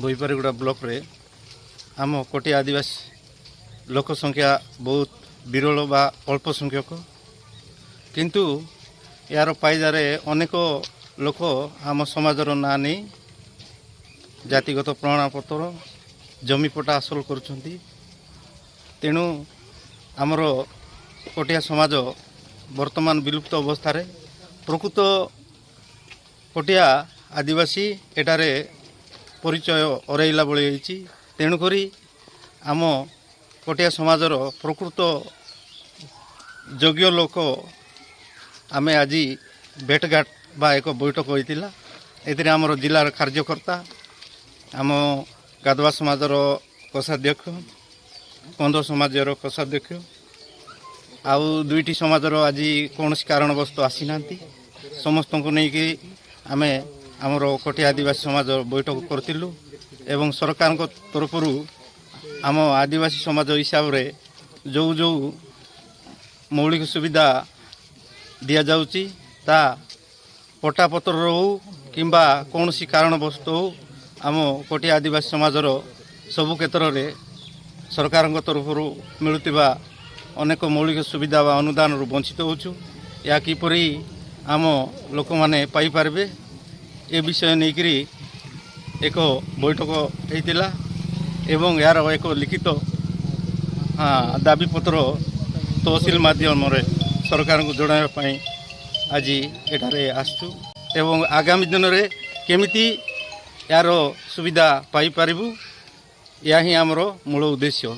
भईपारगुड़ा block रे आम कोटी आदिवासी लोक संख्या बहुत विरल बा अल्प संख्यक किंतु यार पाइजारे अनेक लोक आम समाजर ना नहीं जातिगत प्रमाणपत्र जमीपटा हासिल करुँच तेणु आमर कोटिया समाज वर्तमान विलुप्त अवस्था प्रकृत कोटिया आदिवासी एटारे परिचय अरैला बड़ी तेणुक आम कोटिया समाजर प्रकृत योग्य लोक आमे आज भेटघाट बा एक बैठक होता एमर जिलार कार्यकर्ता आम गाधवा समाजर कोषाध्यक्ष कंद समाजर कोषाध्यक्ष आउ दुईटी समाजर आज कौन कारणवश आसी ना समस्त को लेकिन आमे आमर कोटिया आदिवासी समाज बैठक करूँ एवं सरकार तरफ आम आदिवासी समाज हिसाब रे जो जो मौलिक सुविधा दि जाऊँगी ता पट्टापत्र हो कि कौन कारणवश हो आम कोटिया आदिवासी समाजर सबु क्षेत्र में सरकार तरफ मिलुवा अनेक मौलिक सुविधा व अनुदान वंचित होचु या किपरि आम लोक मैंने पाइपारे ए विषय नहीं एक बैठक होता एवं यार एक लिखित दाबीपत्र तहसिल माध्यम सरकार को जणाइवाई आज एठारे आसचु एवं आगामी दिन में केमिति यार सुविधा पाई पारिबु या ही आमर मूल उद्देश्य।